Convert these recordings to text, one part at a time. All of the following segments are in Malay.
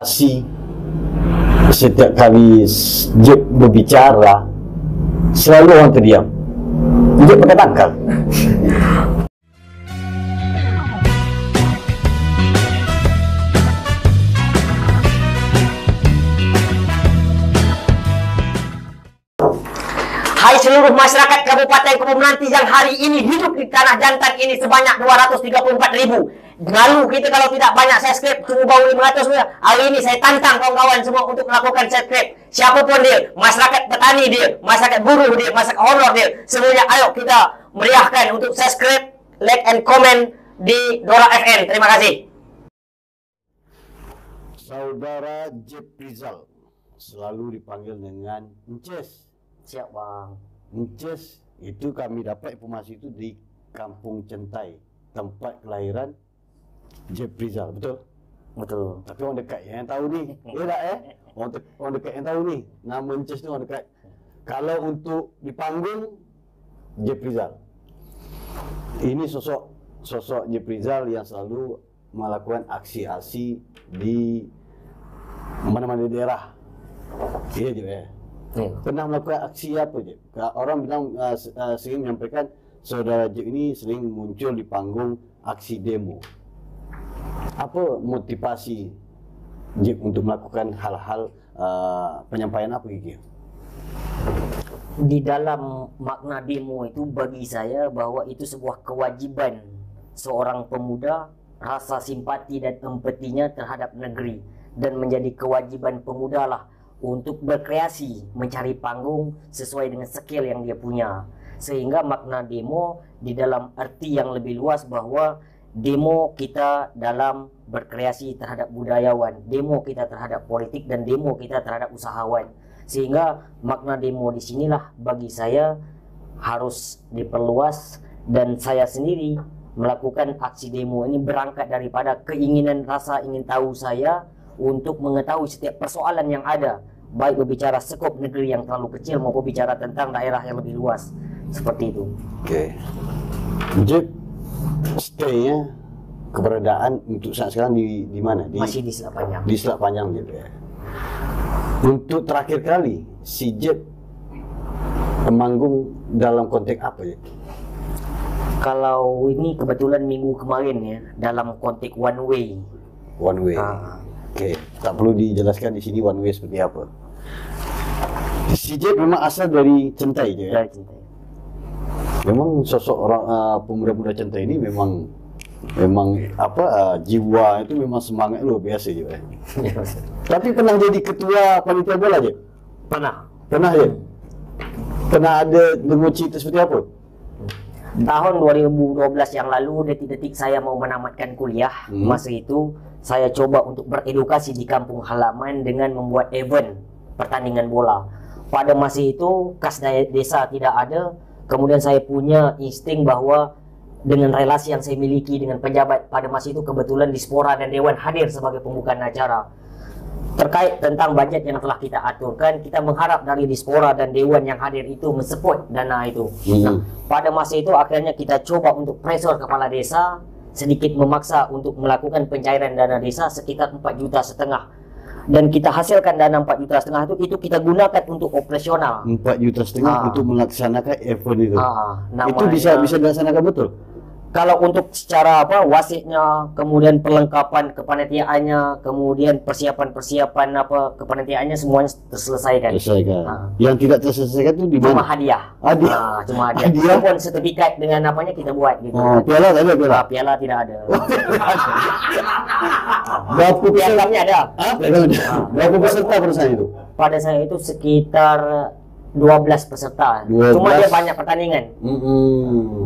Si setiap kali Jeb berbicara, selalu orang terdiam. Jeb pakai tangkal. Hai seluruh masyarakat Kabupaten Kebun Melati yang hari ini hidup di tanah jantan ini sebanyak 234.000. Lalu kita kalau tidak banyak subscribe tunggu bau 500 ya. Hari ini saya tantang kawan-kawan semua untuk melakukan subscribe. Siapapun dia, masyarakat petani dia, masyarakat buruh dia, masyarakat honor dia, semuanya ayo kita meriahkan untuk subscribe, like and comment di Dora FN. Terima kasih. Saudara Jeb Rizal selalu dipanggil dengan Ences. Siap bang. Ences itu kami dapat informasi itu di Kampung Centai, tempat kelahiran Jeb Rizal, betul? Betul. Tapi orang dekat yang tahu ni, tak orang dekat yang tahu ni, nama Ences tu orang dekat. Kalau untuk di panggung Jeb Rizal, ini sosok Jeb Rizal yang selalu melakukan aksi-aksi di mana-mana daerah. Iya je Pernah melakukan aksi apa je? Orang bilang sering menyampaikan saudara Jeb ini sering muncul di panggung aksi demo. Apa motivasi Jeb untuk melakukan hal-hal penyampaian apa gitu? Di dalam makna demo itu bagi saya bahwa itu sebuah kewajiban seorang pemuda, rasa simpati dan empatinya terhadap negeri, dan menjadi kewajiban pemuda lah untuk berkreasi, mencari panggung sesuai dengan skill yang dia punya. Sehingga makna demo di dalam arti yang lebih luas bahwa demo kita dalam berkreasi terhadap budayawan, demo kita terhadap politik, dan demo kita terhadap usahawan. Sehingga makna demo di sinilah bagi saya harus diperluas, dan saya sendiri melakukan aksi demo ini berangkat daripada keinginan rasa ingin tahu saya untuk mengetahui setiap persoalan yang ada, baik berbicara skop negeri yang terlalu kecil maupun bicara tentang daerah yang lebih luas. Seperti itu. Oke. Jeb stay-nya, keberadaan untuk saat sekarang di mana? Masih di Selat Panjang. Di Selat Panjang Jeb ya. Untuk terakhir kali si Jeb manggung dalam konteks apa Jeb? Kalau ini kebetulan minggu kemarin ya, dalam konteks one way. One way. Oke, tak perlu dijelaskan di sini one way seperti apa. Si Jeb memang asal dari Centai je. Dari Centai. Memang sosok orang pemuda-pemuda Centai ini memang jiwa itu memang semangat luar biasa je. Tapi pernah jadi ketua panitia bola je? Pernah je. Pernah ada dengar cerita seperti apa? Tahun 2012 yang lalu, detik-detik saya mau menamatkan kuliah, masa itu saya coba untuk beredukasi di kampung halaman dengan membuat event pertandingan bola. Pada masa itu kas desa tidak ada, kemudian saya punya insting bahwa dengan relasi yang saya miliki dengan pejabat pada masa itu, kebetulan Dispora dan Dewan hadir sebagai pembukaan acara. Terkait tentang budget yang telah kita aturkan, kita mengharap dari Dispora dan Dewan yang hadir itu mensupport dana itu. Nah, pada masa itu akhirnya kita coba untuk pressure kepala desa, sedikit memaksa untuk melakukan pencairan dana desa sekitar 4,5 juta. Dan kita hasilkan dana 4,5 juta itu kita gunakan untuk operasional. 4,5 juta untuk melaksanakan event itu. Itu bisa dilaksanakan betul? Kalau untuk secara wasitnya, kemudian perlengkapan kepanitiaannya, kemudian persiapan kepanitiaannya semuanya terselesaikan. Yang tidak terselesaikan itu di mana? Cuma hadiah. Cuma hadiah. Hadiah pun sertifikat dengan kita buat gitu. Piala tak ada? Piala tidak ada. Berapa pialamnya ada? Berapa peserta pada saat itu? Pada saya itu sekitar 12 peserta. 12. Cuma dia banyak pertandingan.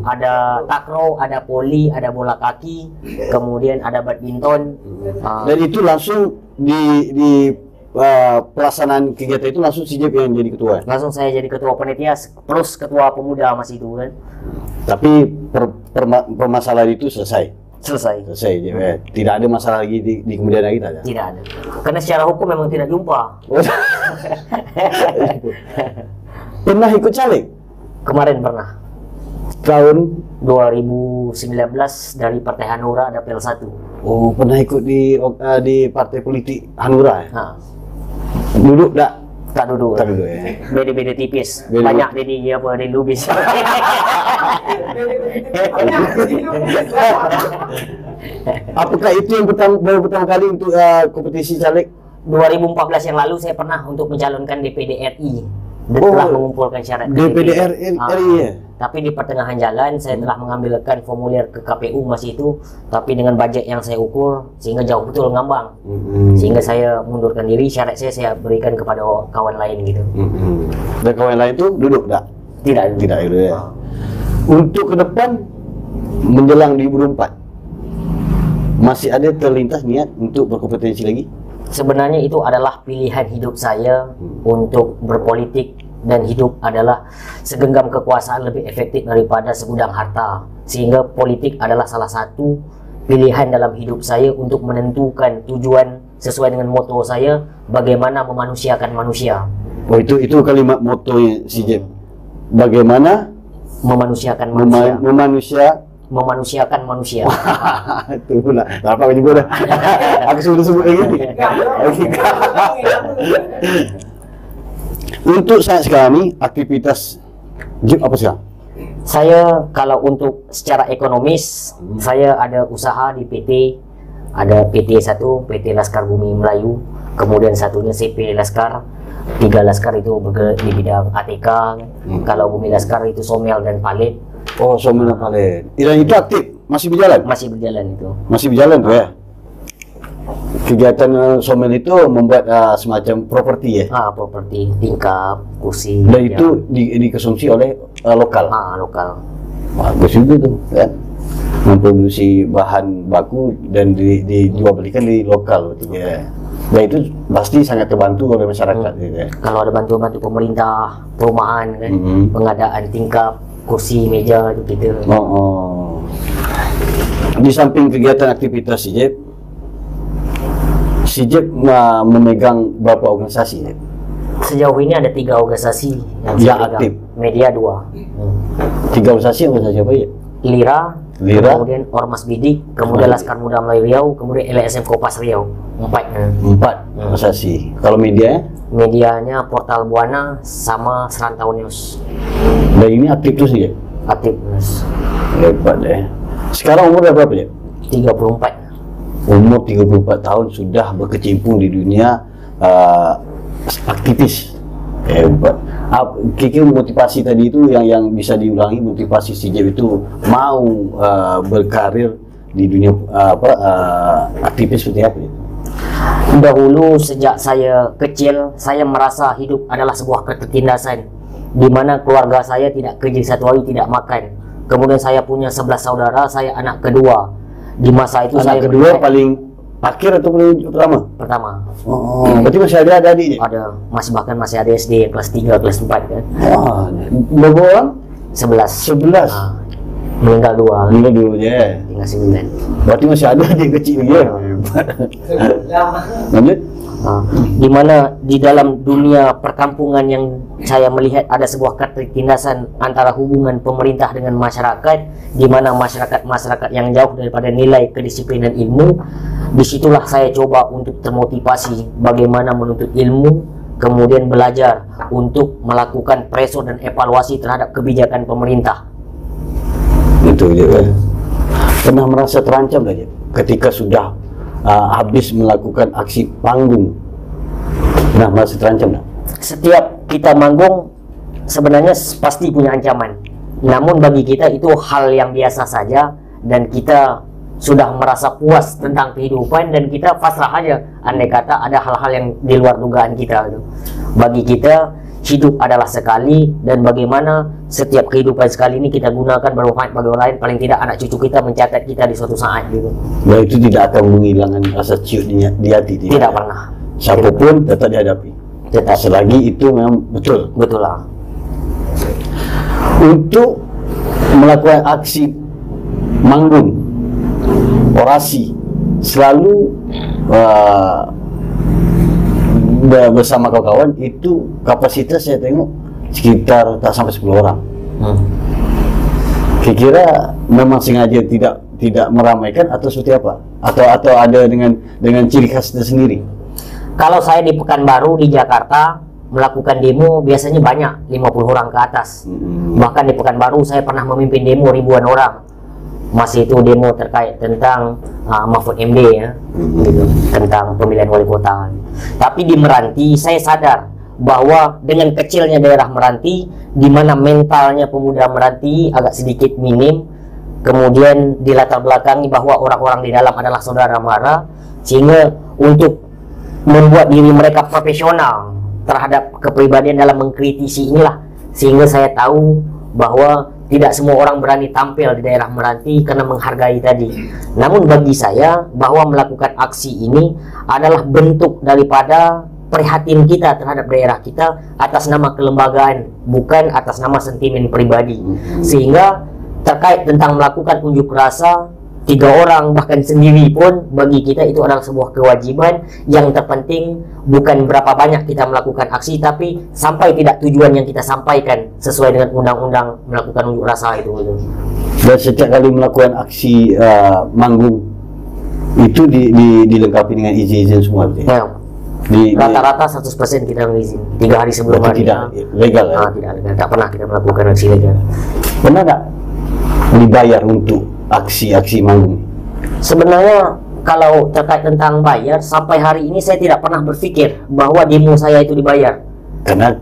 Ada takraw, ada poli, ada bola kaki, kemudian ada badminton. Dan itu langsung di pelaksanaan kegiatan itu langsung si Jeb yang jadi ketua. Langsung saya jadi ketua panitia plus ketua pemuda masih itu kan. Tapi permasalahan itu selesai. Selesai. Tidak ada masalah lagi di kemudian hari kita. Tidak ada. Karena secara hukum memang tidak jumpa. Pernah ikut caleg? Kemarin pernah. tahun 2019 dari Partai Hanura ada PL1. oh pernah ikut di partai politik Hanura ya? Nah, Duduk tak? tak duduk. Tak duduk ya. Beda-beda tipis. Beda- Banyak di apa di lubis. Apakah itu yang baru pertama kali untuk kompetisi caleg? 2014 yang lalu saya pernah untuk mencalonkan DPD RI dan Oh, telah mengumpulkan syarat DPD RI ya? Tapi di pertengahan jalan saya telah mengambilkan formulir ke KPU masih itu, tapi dengan budget yang saya ukur sehingga jauh betul ngambang. Sehingga saya mundurkan diri, syarat saya berikan kepada kawan lain gitu. Dan kawan lain itu duduk tak? Tidak. Tidak itu ya. Untuk ke depan menjelang 2024 masih ada terlintas niat untuk berkompetensi lagi? Sebenarnya itu adalah pilihan hidup saya untuk berpolitik, dan hidup adalah segenggam kekuasaan lebih efektif daripada segudang harta, sehingga politik adalah salah satu pilihan dalam hidup saya untuk menentukan tujuan sesuai dengan moto saya, bagaimana memanusiakan manusia. Oh itu kalimat motonya si Jeb. Bagaimana Memanusiakan manusia. Memanusiakan manusia. Itu pula. Tak apa juga dah. Aku sudah sebut lagi. Untuk saat sekarang ni aktivitas Jeb apa sekarang? Saya kalau untuk secara ekonomis, saya ada usaha di PT, ada PT 1, PT Laskar Bumi Melayu, kemudian satunya CP Laskar, 3 Laskar itu bergerak di bidang ATK, kalau Bumi Laskar itu somel dan palet. Oh, somel dan palet. Dan itu aktif, masih berjalan? Masih berjalan itu. Masih berjalan tuh ya? Kegiatan somel itu membuat semacam properti ya? Properti, tingkap, kursi. Dan itu dikonsumsi oleh lokal? Lokal. Bagus juga tuh kan? Memproduksi bahan baku dan dijual belikan di lokal gitu ya. Dan itu pasti sangat terbantu oleh masyarakat gitu ya. Kalau ada bantu-bantu pemerintah, perumahan kan, pengadaan tingkap, kursi, meja gitu. Di samping kegiatan aktivitas si Jeb memegang berapa organisasi ya? Sejauh ini ada 3 organisasi yang Ya, saya pegang. aktif. Media 2. 3 organisasi apa ya? Lira, Lira. kemudian Ormas Bidik, kemudian Laskar Muda Melayu Riau, kemudian LSM Kopas Riau. 4. 4 organisasi. Kalau media? Medianya Portal Buana sama Serantau News. Dan ini aktif terus ya? Aktif News. Hebat deh. Sekarang umur berapa ya? 34. Umur 34 tahun sudah berkecimpung di dunia aktivis. Hebat. Kira motivasi tadi itu yang bisa diulangi, motivasi si Jeb itu mau berkarir di dunia aktivis seperti apa ya? Dahulu sejak saya kecil, saya merasa hidup adalah sebuah ketertindasan, di mana keluarga saya tidak kerja satu hari tidak makan. Kemudian saya punya 11 saudara, saya anak kedua. Di masa itu saya kedua paling akhir atau paling pertama. Berarti masih ada adiknya? Ada, bahkan masih ada SD kelas 3, kelas 4 kan. Berapa orang? 11. Meninggal 2. Meninggal 2 je. Tinggal 9. Berarti masih ada adik kecil ya. Lanjut. Di mana di dalam dunia perkampungan yang saya melihat ada sebuah ketertindasan antara hubungan pemerintah dengan masyarakat, di mana masyarakat yang jauh daripada nilai kedisiplinan ilmu. Disitulah saya coba untuk termotivasi bagaimana menuntut ilmu, kemudian belajar untuk melakukan pressure dan evaluasi terhadap kebijakan pemerintah. Itu dia. Pernah merasa terancam aja ketika sudah habis melakukan aksi panggung? Nah, merasa terancam tak? Setiap kita manggung sebenarnya pasti punya ancaman. Namun bagi kita itu hal yang biasa saja, dan kita sudah merasa puas tentang kehidupan dan kita pasrah aja. Andai kata ada hal-hal yang di luar dugaan kita. Bagi kita hidup adalah sekali, dan bagaimana setiap kehidupan sekali ini kita gunakan bermanfaat bagi orang lain, paling tidak anak cucu kita mencatat kita di suatu saat gitu. Dan itu tidak akan menghilangkan rasa ciut di hati. Tidak pernah. Siapapun tetap dihadapi. Tetap. Selagi itu memang betul. Betul lah. Untuk melakukan aksi manggung, orasi, selalu bersama kawan-kawan, itu kapasitas saya tengok sekitar tak sampai 10 orang. Kira-kira memang sengaja tidak meramaikan atau seperti apa? Atau ada dengan ciri khas tersendiri? Kalau saya di Pekanbaru di Jakarta melakukan demo biasanya banyak, 50 orang ke atas. Bahkan di Pekanbaru saya pernah memimpin demo ribuan orang. Masih itu demo terkait tentang Mahfud MD ya, gitu, tentang pemilihan wali kota. Tapi di Meranti saya sadar bahwa dengan kecilnya daerah Meranti, di mana mentalnya pemuda Meranti agak sedikit minim, kemudian dilatar belakangi bahwa orang-orang di dalam adalah saudara mara, sehingga untuk membuat diri mereka profesional terhadap kepribadian dalam mengkritisi inilah, sehingga saya tahu bahwa tidak semua orang berani tampil di daerah Meranti karena menghargai tadi. Namun bagi saya bahwa melakukan aksi ini adalah bentuk daripada prihatin kita terhadap daerah kita atas nama kelembagaan, bukan atas nama sentimen pribadi. Sehingga terkait tentang melakukan unjuk rasa 3 orang bahkan sendiri pun bagi kita itu adalah sebuah kewajiban. Yang terpenting bukan berapa banyak kita melakukan aksi, tapi sampai tidak tujuan yang kita sampaikan sesuai dengan undang-undang melakukan unjuk rasa itu. Dan setiap kali melakukan aksi manggung itu dilengkapi dengan izin-izin semua. Ya, rata-rata 100% kita mengizin 3 hari sebelum hari. Tidak legal ya? Tidak legal, tak pernah kita melakukan aksi legal. Pernah nggak dibayar untuk aksi-aksi manggung? Sebenarnya kalau terkait tentang bayar, sampai hari ini saya tidak pernah berpikir bahwa demo saya itu dibayar. Karena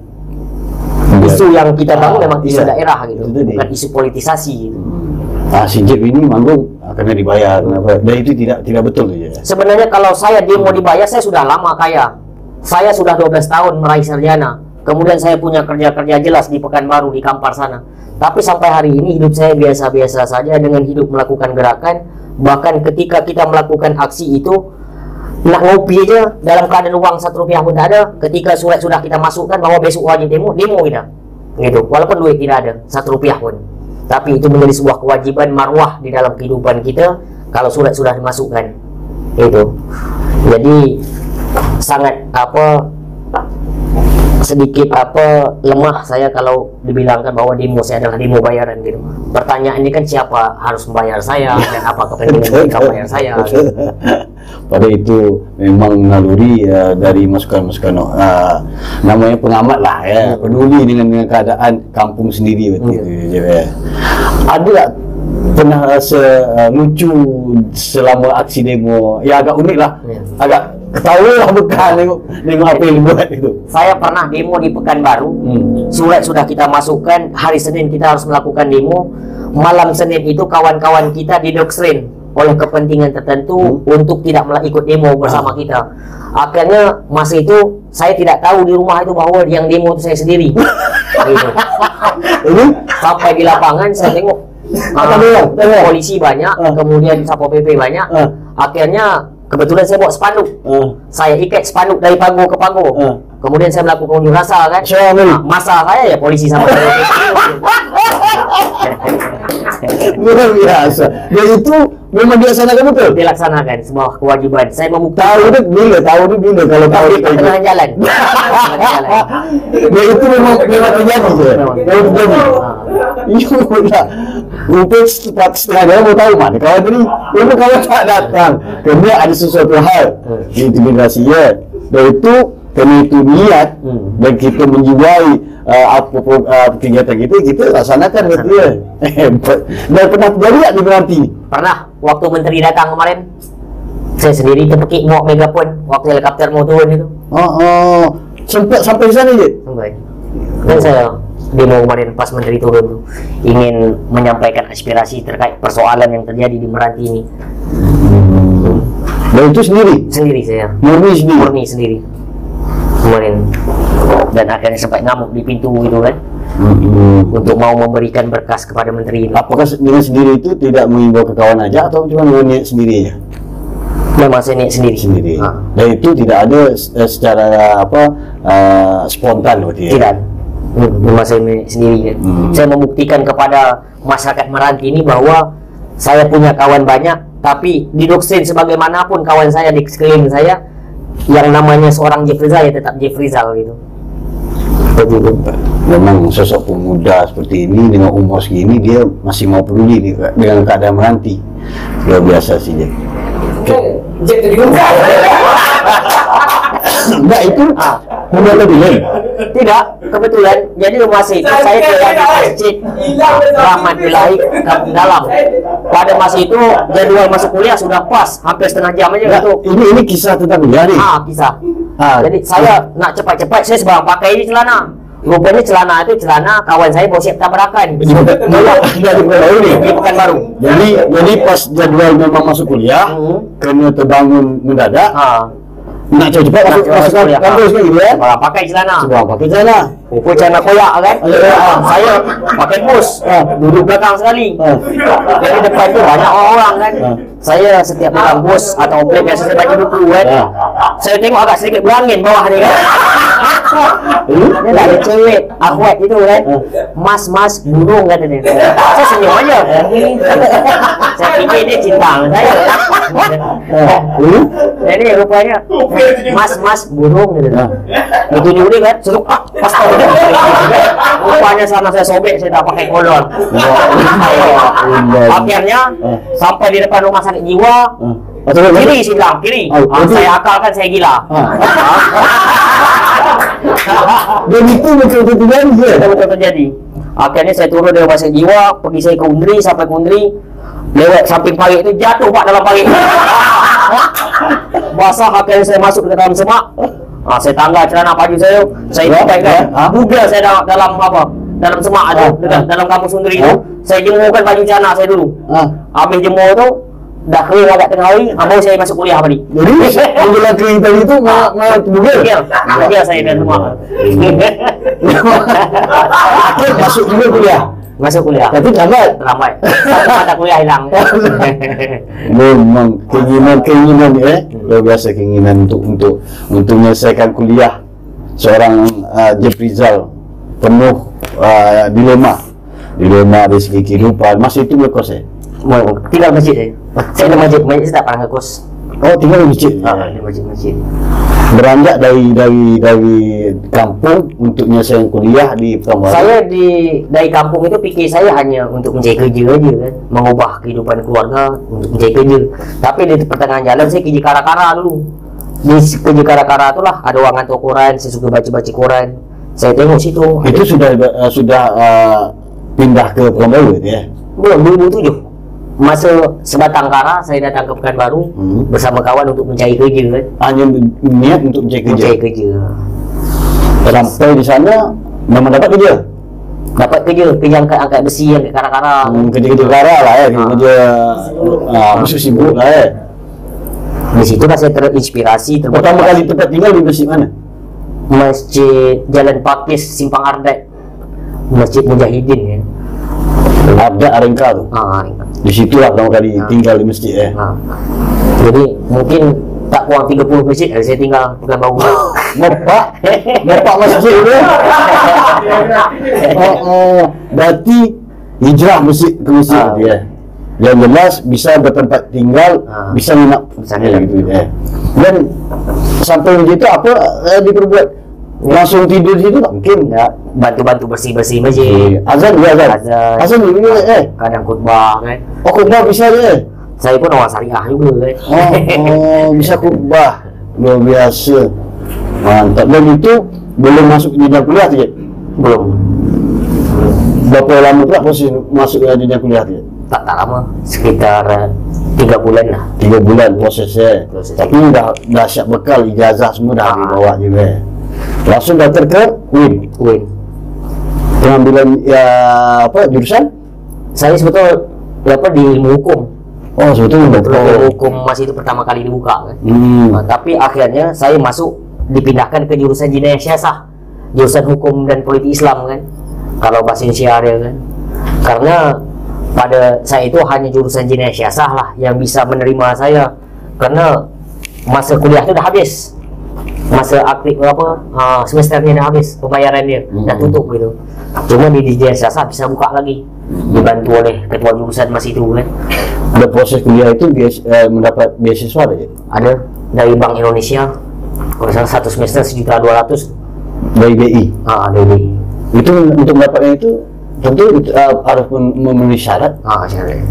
isu yang kita bangun memang isu iya, daerah gitu, itu bukan isu politisasi gitu. Si Jeb ini manggung karena dibayar, dan itu tidak betul ya. Sebenarnya kalau saya demo dibayar, saya sudah lama kaya. Saya sudah 12 tahun meraih sarjana. Kemudian saya punya kerja-kerja jelas di Pekanbaru, di Kampar sana. Tapi sampai hari ini hidup saya biasa-biasa saja dengan hidup melakukan gerakan. Bahkan ketika kita melakukan aksi itu, nak ngopi aja dalam keadaan uang 1 rupiah pun tak ada. Ketika surat sudah kita masukkan bahwa besok wajib demo kita, gitu. Walaupun duit tidak ada 1 rupiah pun, tapi itu menjadi sebuah kewajiban marwah di dalam kehidupan kita. Kalau surat sudah dimasukkan, itu jadi sangat sedikit lemah saya kalau dibilangkan bahwa demo saya adalah demo bayaran gitu. Pertanyaan ini kan siapa harus membayar saya dan apa kepentingan mereka membayar saya gitu. Pada itu memang naluri dari masukan-masukan namanya pengamat lah ya, peduli dengan keadaan kampung sendiri betul. Ada tak pernah rasa lucu selama aksi demo? Ya agak unik lah, agak ketawa lah bukan nengok apa yang dibuat itu. Saya pernah demo di Pekanbaru, surat sudah kita masukkan, hari Senin kita harus melakukan demo. Malam Senin itu kawan-kawan kita didoktrin oleh kepentingan tertentu untuk tidak ikut demo bersama kita. Akhirnya masa itu saya tidak tahu di rumah itu bahwa yang demo itu saya sendiri. Gitu. Sampai di lapangan saya tengok polisi banyak, kemudian Satpol PP banyak. Akhirnya kebetulan saya bawa spanduk, saya ikat spanduk dari pagar ke pagar. Kemudian saya melakukan unjuk rasa kan. Masalah saya ya polisi sama Satpol PP. Luar biasa. Dan itu memang dilaksanakan betul? Dilaksanakan, sebuah kewajiban. Saya membuktikan. Tahu itu bila kalau tahu di tengah jalan. Ya itu memang terjadi je. Memang terjadi. Iya pula. Untuk setengah jalan mau tahu mana kawan tadi. Memang kawan tak datang. Kerana ada sesuatu hal. Intimidasi ya. Dan itu kerana itu niat dan kita menjiwai kegiatan kita laksanakan gitu ya. Dan pernah terjadi tak di Meranti? Pernah. Waktu menteri datang kemarin, saya sendiri terpekik mau megapun waktu helikopter mau turun itu. Sempat sampai sana je? Sampai. Dan saya demo kemarin pas menteri turun ingin menyampaikan aspirasi terkait persoalan yang terjadi di Meranti ini. Dan itu sendiri? Sendiri saya. Murni sendiri? Murni sendiri. Kemarin. Dan akhirnya sampai ngamuk di pintu gitu kan. Untuk mau memberikan berkas kepada menteri ini. Apakah dengan sendiri itu tidak mengimbau ke kawan aja atau cuma niat sendiri aja? Memang saya niat sendiri. Dan itu tidak ada secara spontan berarti ya? Tidak. Memang saya niat sendiri ya. Saya membuktikan kepada masyarakat Meranti ini bahwa saya punya kawan banyak, tapi didoktrin sebagaimanapun kawan saya di sekeliling saya, yang namanya seorang Jeff Rizal ya tetap Jeff Rizal gitu. Begitu. memang sosok pemuda seperti ini dengan umur segini dia masih mau peduli dengan keadaan menanti. Luar biasa sih dia. Jep jadi bukan. Enggak, itu udah lebih lain. Tidak, kebetulan jadi rumah itu saya tinggal di masjid Rahmatullahi dalam. Pada masa itu jadwal masuk kuliah sudah pas, hampir setengah jam aja Enggak, gitu. ini kisah tentang kuliah nih. Kisah. Ah. Jadi saya nak cepat-cepat, saya sebarang pakai ini celana. Rupanya celana itu celana kawan saya bawa siap tabrakan. Dari Pekanbaru nih. Di Pekanbaru. Jadi pas jadwal memang masuk kuliah, kena terbangun mendadak. Nak cepat-cepat masuk kuliah. kampus kan gitu ya. Sebarang pakai celana. Sebarang pakai celana. Pokok celana koyak kan. Saya pakai bus, duduk belakang sekali. Jadi depan itu banyak orang kan. Saya setiap pegang bus atau play biasa saya baca buku kan. Saya tengok agak sedikit berangin bawah ni kan. Dia ada cewek akhwat itu kan. Mas burung kata dia. Saya senyum aja. Saya fikir dia cinta sama saya. Jadi rupanya mas burung gitu. Itu nyuri kan. Suruh pas tahu. Rupanya sana saya sobek, saya tak pakai kolor. Akhirnya sampai di depan rumah sakit jiwa. Kiri silang, kiri. Saya akalkan saya gila. Dan itu betul-betul terjadi. Betul-betul terjadi. Akhirnya saya turun dari rumah sakit jiwa, pergi saya ke Undri, sampai ke Undri, lewat samping parit itu jatuh pak dalam parit. Basah, akhirnya saya masuk ke dalam semak. Saya tanggal celana baju saya sampai kan. Buga saya dalam apa? Dalam semak ada dalam kampus Undri itu. Saya jemurkan baju celana saya dulu. Habis jemur tu dah kering agak tengah hari, baru saya masuk kuliah tadi. Jadi menjelang kering tadi itu malah bugil. Dia saya dan semua. Akhir masuk juga kuliah. Masuk kuliah. Tapi lambat. Satu mata kuliah hilang. Memang keinginan luar biasa keinginan untuk menyelesaikan kuliah seorang Jep Rizal penuh dilema dari segi kehidupan. Masa itu ngekos tinggal masjid saya. Saya di masjid saya tak pernah ngekos. Oh, tinggal di masjid. Di masjid. Beranjak dari kampung untuk menyelesaikan kuliah di Pekanbaru. Saya dari kampung itu pikir saya hanya untuk mencari kerja aja kan, mengubah kehidupan keluarga untuk mencari kerja. Tapi di pertengahan jalan saya kerja kara-kara dulu. Di kerja kara-kara itulah ada ruangan toko koran, saya suka baca koran. Saya tengok situ. Itu sudah pindah ke Pekanbaru ya? Belum, 2007. Masa sebatang kara saya datang ke Pekanbaru bersama kawan untuk mencari kerja kan. Hanya niat untuk mencari kerja. Sampai di sana memang dapat kerja. Kerja angkat besi, angkat kara-kara. Kerja kara lah ya, kerja musuh sibuk lah ya. Di situ lah saya terinspirasi. Pertama kali tempat tinggal di masjid mana? Masjid Jalan Pakis Simpang Ardat, Masjid Mujahidin ya. Ada Arengka tu. Di situlah pertama kali tinggal di masjid Jadi mungkin tak kurang 30 masjid saya tinggal Pekanbaru. Bapak masjid tu. Berarti hijrah masjid ke masjid ya. Yang jelas bisa bertempat tinggal, bisa nginap gitu ya. Dan sampai begitu apa diperbuat? Langsung tidur situ tak mungkin. Bantu-bantu bersih-bersih masjid. Azan juga azan juga kadang khutbah kan. Oh, khutbah bisa je. Saya pun orang syariah juga kan. Bisa khutbah. Luar biasa. Mantap. Dan itu belum masuk jenjang kuliah tu je? Belum. Berapa lama pula proses masuk ke jenjang kuliah tu je? Tak lama, sekitar 3 bulan lah. 3 bulan prosesnya. Tapi dah siap bekal, ijazah semua dah dibawa juga. Langsung daftar ke UIN. Pengambilan jurusan? Saya sebetulnya di ilmu hukum. Oh, sebetulnya hukum masih itu pertama kali dibuka kan. Tapi akhirnya saya masuk dipindahkan ke jurusan Jinayah Siasah, jurusan hukum dan politik Islam kan. Kalau bahasa Indonesia kan. Karena pada saya itu hanya jurusan Jinayah Siasah lah yang bisa menerima saya. Karena masa kuliah itu dah habis. Masa aktif semesternya dah habis, pembayarannya dah tutup gitu. Cuma di Jinayah Siasah bisa buka lagi, dibantu oleh ketua jurusan masih itu kan. Ada proses kuliah itu mendapat beasiswa ada? Ada dari Bank Indonesia. Kalau misalnya 1 semester 1.200.000 dari BI. Dari BI. Itu untuk mendapatkan itu tentu harus memenuhi syarat. Syarat.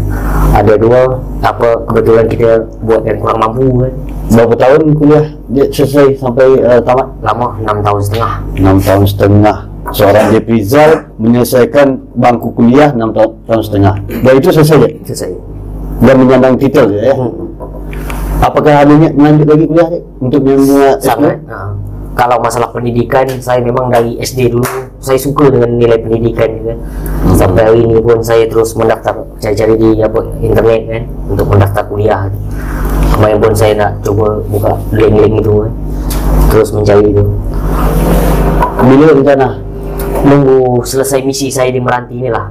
Ada 2 kebetulan kita buat yang kurang mampu kan. Berapa tahun kuliah dia selesai sampai tamat? Lama, 6 tahun setengah. 6 tahun setengah. Seorang Jep Rizal menyelesaikan bangku kuliah 6 tahun setengah. Dan itu selesai ya? Selesai. Dan menyandang titel ya? Apakah ada niat melanjut lagi kuliah untuk menyambung sangat? Kalau masalah pendidikan, saya memang dari SD dulu saya suka dengan nilai pendidikan juga. Sampai hari ini pun saya terus mendaftar, cari-cari di internet kan untuk mendaftar kuliah. Kemarin pun saya nak coba buka link-link itu kan, terus mencari itu. Bila rencana? Nunggu selesai misi saya di Meranti inilah.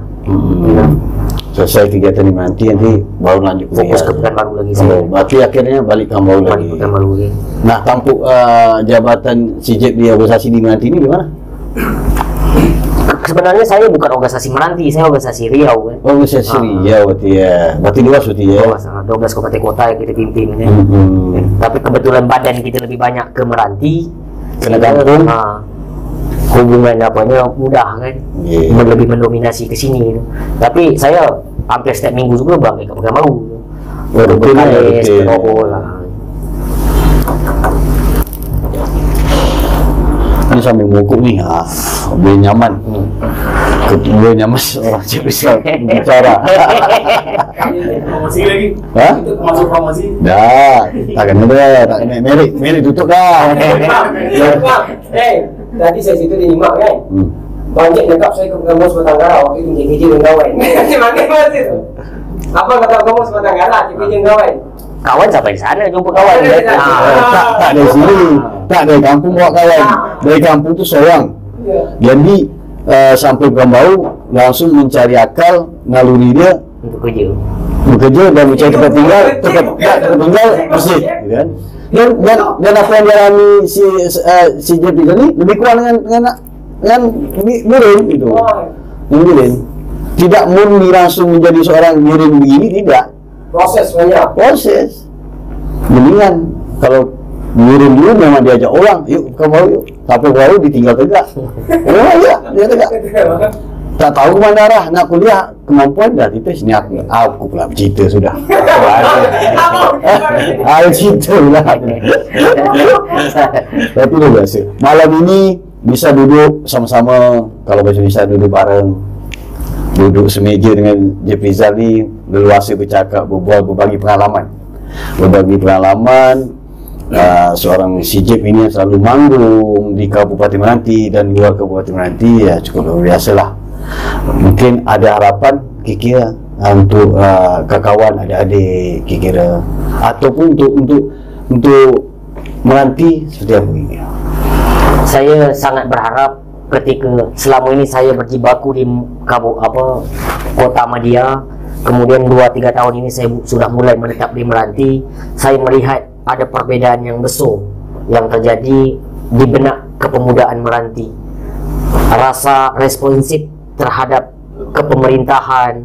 Selesai kegiatan di Meranti nanti baru lanjut Fokus ke Pekanbaru lagi saya. Berarti akhirnya balik Pekanbaru lagi. Balik Pekanbaru lagi. Nah, tampuk jabatan si Jep di organisasi di Meranti ini gimana? Sebenarnya saya bukan organisasi Meranti, saya organisasi Riau kan. Organisasi Riau berarti ya. Berarti luas berarti ya. 12 kabupaten kota yang kita pimpin kan. Tapi kebetulan badan kita lebih banyak ke Meranti. Kena kampung. Hubungan apanya mudah kan, lebih mendominasi ke sini. Tapi saya hampir setiap minggu juga balik ke Pekanbaru. Berkales, berobol lah. Ini sambil mukuk nih, lebih nyaman. Lebih nyaman seorang Jep Rizal bicara. Promosi lagi. Hah? Itu masuk promosi. Dah, takkan ada, tak kena merit tutup dah. Tadi saya situ dinyimak kan. Banyak dekap saya ke Pekanbaru Sebatang Kara waktu itu menjadi kerja dengan kawan. Macam itu. Apa kata kamu Sebatang Kara kerja dengan kawan? Kawan sampai di sana jumpa kawan. Tak dari sini, tak dari kampung bawa kawan. Dari kampung tu seorang. Jadi sampai Pekanbaru langsung mencari akal naluri dia Untuk kerja. bekerja dan mencari tempat tinggal, tempat tinggal bersih, kan? Dan apa yang dialami si Jep Rizal ni lebih kurang dengan Mirin itu. Mirin tidak murni langsung menjadi seorang Mirin begini, tidak. Proses banyak. Proses. Mendingan kalau Mirin dulu memang diajak orang, yuk Pekanbaru yuk. Sampai baru ditinggal tegak. Ya, dia tegak. Tak tahu kemana arah nak kuliah, kemampuan dah tipis. Ni aku pula bercerita sudah. Cerita lah. Tapi dah biasa. Malam ini bisa duduk sama-sama, kalau bahasa Indonesia duduk bareng, duduk semeja dengan Jep Rizal ni, leluasa bercakap, berbual, berbagi pengalaman. Seorang si Jep ini yang selalu manggung di Kabupaten Meranti dan luar Kabupaten Meranti, ya cukup luar biasa lah. Mungkin ada harapan kira-kira untuk kawan adik-adik kira-kira, ataupun untuk Meranti seperti apa ini? Saya sangat berharap ketika selama ini saya berjibaku di kota Madia, kemudian 2-3 tahun ini saya sudah mulai menetap di Meranti, saya melihat ada perbedaan yang besar yang terjadi di benak kepemudaan Meranti. Rasa responsif terhadap kepemerintahan,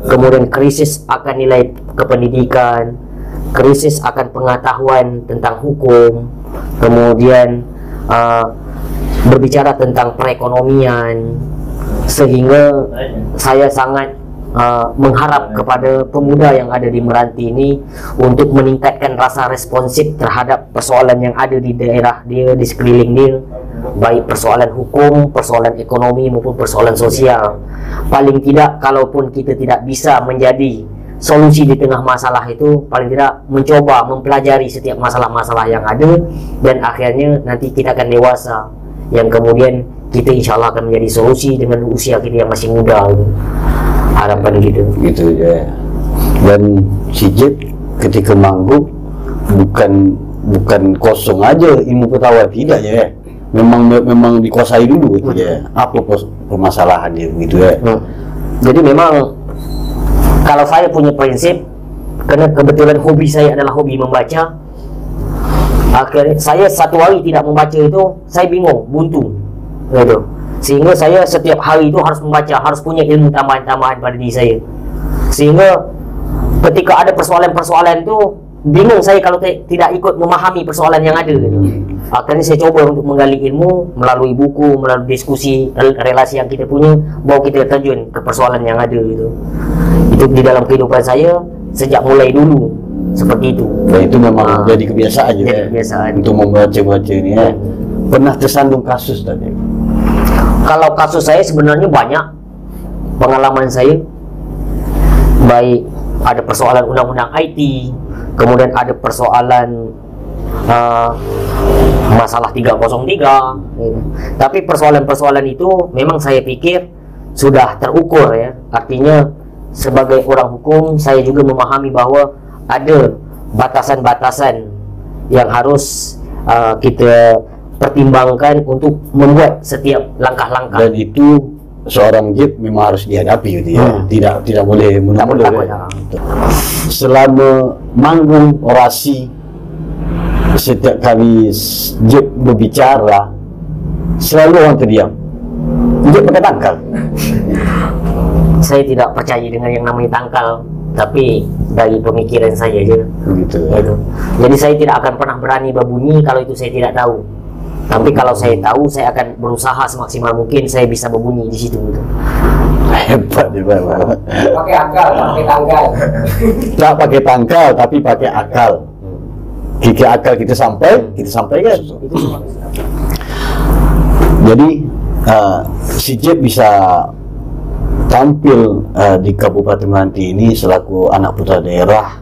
kemudian krisis akan nilai kependidikan, krisis akan pengetahuan tentang hukum, kemudian berbicara tentang perekonomian, sehingga saya sangat mengharap kepada pemuda yang ada di Meranti ini untuk meningkatkan rasa responsif terhadap persoalan yang ada di daerah dia, di sekeliling dia, baik persoalan hukum, persoalan ekonomi maupun persoalan sosial. Paling tidak, kalaupun kita tidak bisa menjadi solusi di tengah masalah itu, paling tidak mencoba mempelajari setiap masalah-masalah yang ada, dan akhirnya nanti kita akan dewasa, yang kemudian kita insya Allah akan menjadi solusi dengan usia kita yang masih muda. Harapan gitu ya. Dan si Jep ketika manggung bukan kosong aja ilmu pengetahuan, tidak ya. Memang dikuasai dulu gitu ya. Apa permasalahan dia begitu ya. Jadi memang kalau saya punya prinsip, karena kebetulan hobi saya adalah hobi membaca, akhirnya saya satu hari tidak membaca itu saya bingung, buntu gitu. Sehingga saya setiap hari itu harus membaca, harus punya ilmu tambahan-tambahan pada diri saya. Sehingga ketika ada persoalan-persoalan itu bingung saya kalau tidak ikut memahami persoalan yang ada gitu. Akhirnya saya coba untuk menggali ilmu melalui buku, melalui diskusi, relasi yang kita punya, bahwa kita terjun ke persoalan yang ada gitu. Itu di dalam kehidupan saya sejak mulai dulu seperti itu. Dan itu memang jadi kebiasaan juga jadi kebiasaan. untuk membaca-baca ini ya. Pernah tersandung kasus tadi? Kalau kasus saya sebenarnya banyak pengalaman saya, baik ada persoalan undang-undang IT, kemudian ada persoalan masalah 303 gitu. Tapi persoalan-persoalan itu memang saya pikir sudah terukur ya. Artinya sebagai orang hukum saya juga memahami bahwa ada batasan-batasan yang harus kita pertimbangkan untuk membuat setiap langkah-langkah. Dan itu seorang JIP memang harus dihadapi gitu ya. Tidak boleh mundur ya. Selama manggung orasi, setiap kali JIP berbicara selalu orang terdiam. JIP pakai tangkal. Saya tidak percaya dengan yang namanya tangkal, tapi dari pemikiran saya aja Begitu. gitu. Jadi saya tidak akan pernah berani berbunyi kalau itu saya tidak tahu. Tapi kalau saya tahu, saya akan berusaha semaksimal mungkin saya bisa berbunyi di situ gitu. Hebat ya, Pak. Pakai akal, pakai tanggal. Tak pakai tangkal tapi pakai akal. Kiki akal kita sampaikan. Jadi si JIP bisa tampil di Kabupaten Meranti ini selaku anak putra daerah,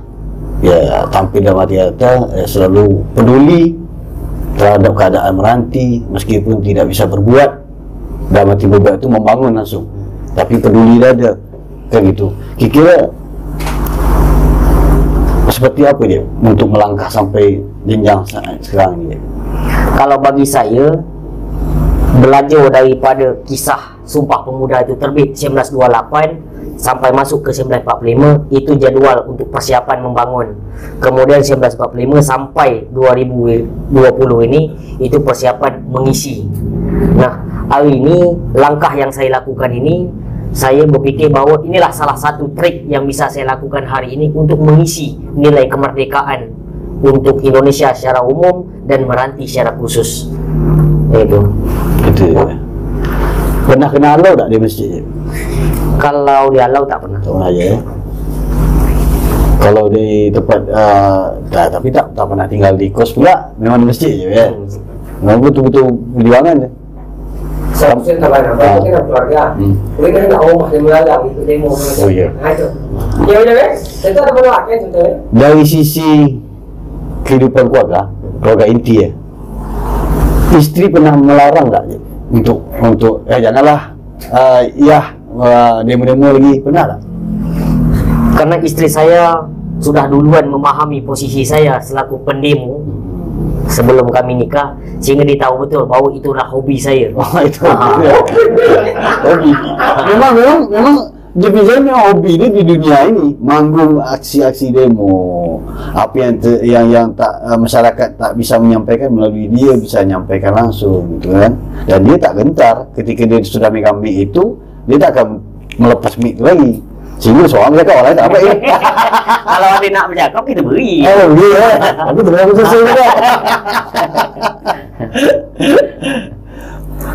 ya tampil dalam arti kata selalu peduli terhadap keadaan Meranti meskipun tidak bisa berbuat. Dalam arti berbuat itu membangun langsung, tapi peduli ada kayak gitu. Kira-kira seperti apa dia untuk melangkah sampai jenjang sekarang ini? Kalau bagi saya, belajar daripada kisah Sumpah Pemuda itu terbit 1928 sampai masuk ke 1945, itu jadwal untuk persiapan membangun. Kemudian 1945 sampai 2020 ini itu persiapan mengisi. Nah, hari ini langkah yang saya lakukan ini, saya berpikir bahwa inilah salah satu trik yang bisa saya lakukan hari ini untuk mengisi nilai kemerdekaan untuk Indonesia secara umum dan Meranti secara khusus. Itu. Ya. Pernah kena halau tak di masjid? Kalau di halau tak pernah. Tak pernah ya. Kalau di tempat tapi tak pernah tinggal di kos pula, memang di masjid je ya. Memang betul-betul perjuangan je. Saya tambah nambah, kita keluarga. Boleh kan nak rumah dia melalang ikut demo. Oh ya. Itu. Ya udah kan? Itu ada penolak kan contohnya. Dari sisi kehidupan keluarga inti ya. Istri pernah melarang tak untuk janganlah demo-demo lagi, pernah tak? Karena istri saya sudah duluan memahami posisi saya selaku pendemo sebelum kami nikah, sehingga dia tahu betul bahwa itulah hobi saya. Oh, itu hobi. Memang Jepizan memang hobi dia di dunia ini, manggung aksi-aksi demo. Apa yang tak masyarakat tak bisa menyampaikan melalui dia bisa menyampaikan langsung gitu kan. Dan dia tak gentar ketika dia sudah megang mic itu, dia tak akan melepas mic lagi. Sehingga seorang bercakap, orang lain tak apa ya. Kalau ada nak bercakap, kita beri. Oh, iya. Tapi terlalu selesai juga.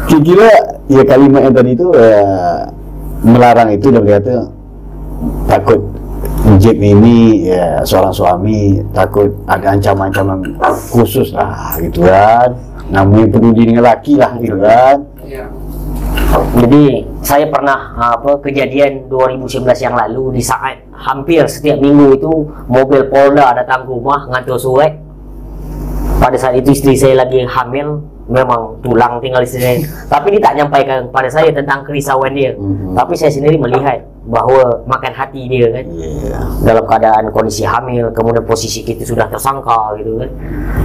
Kira-kira ya kalimat yang tadi itu melarang itu dan berkata takut JIP ini ya seorang suami takut ada ancaman-ancaman khusus lah gitu kan. Namanya peduli dengan laki lah gitu kan. Jadi saya pernah kejadian 2019 yang lalu, di saat hampir setiap minggu itu mobil Polda datang ke rumah ngantar surat. Pada saat itu istri saya lagi hamil, memang tulang tinggal istri saya. Tapi dia tak nyampaikan pada saya tentang kerisauan dia. Tapi saya sendiri melihat bahwa makan hati dia kan. Dalam keadaan kondisi hamil, kemudian posisi kita sudah tersangka gitu kan.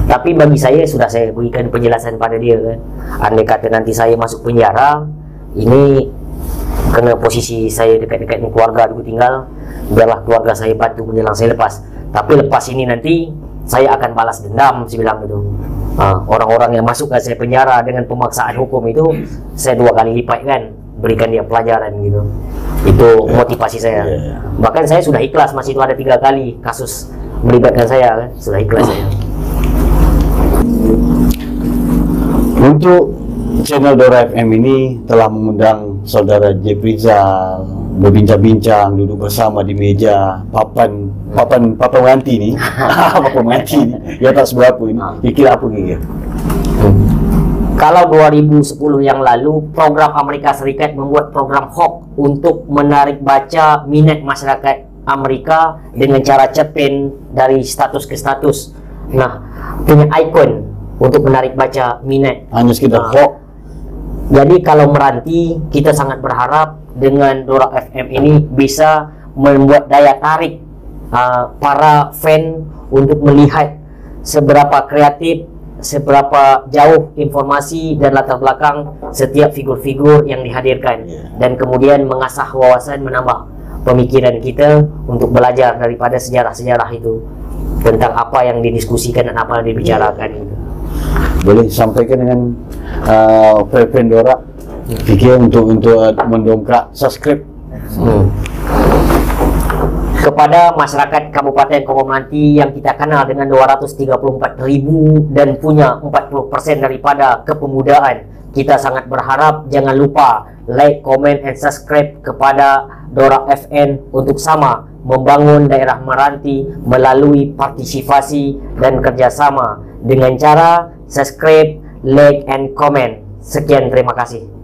Tapi bagi saya sudah saya berikan penjelasan pada dia kan. Andai kata nanti saya masuk penjara, ini kena posisi saya dekat-dekat dengan keluarga dulu tinggal, biarlah keluarga saya bantu menjelang saya lepas. Tapi lepas ini nanti saya akan balas dendam, saya bilang gitu. Orang-orang yang masuk ke saya penjara dengan pemaksaan hukum itu, saya 2 kali lipat kan, berikan dia pelajaran gitu. Itu motivasi saya. Bahkan saya sudah ikhlas, masih itu ada 3 kali kasus melibatkan saya kan, sudah ikhlas saya. Untuk channel Dora FM ini telah mengundang saudara Jeprizal berbincang-bincang, duduk bersama di meja papan penganti ni. Papan penganti ni. Ya tak seberapa ini. Kira apa kira? Kalau 2010 yang lalu, program Amerika Serikat membuat program hoax untuk menarik baca minat masyarakat Amerika dengan cara cerpen dari status ke status. Nah, punya ikon untuk menarik baca minat. Hanya sekedar hoax. Jadi kalau meranti, kita sangat berharap dengan Dora FM ini bisa membuat daya tarik para fan untuk melihat seberapa kreatif, seberapa jauh informasi dan latar belakang setiap figur-figur yang dihadirkan, dan kemudian mengasah wawasan, menambah pemikiran kita untuk belajar daripada sejarah-sejarah itu tentang apa yang didiskusikan dan apa yang dibicarakan. Boleh sampaikan dengan fan Dora fikir untuk mendongkrak subscribe kepada masyarakat Kabupaten Komanti yang kita kenal dengan 234.000 dan punya 40% daripada kepemudaan. Kita sangat berharap jangan lupa like, comment, and subscribe kepada Dora FM untuk sama membangun daerah Meranti melalui partisipasi dan kerjasama dengan cara subscribe, like, and comment. Sekian, terima kasih.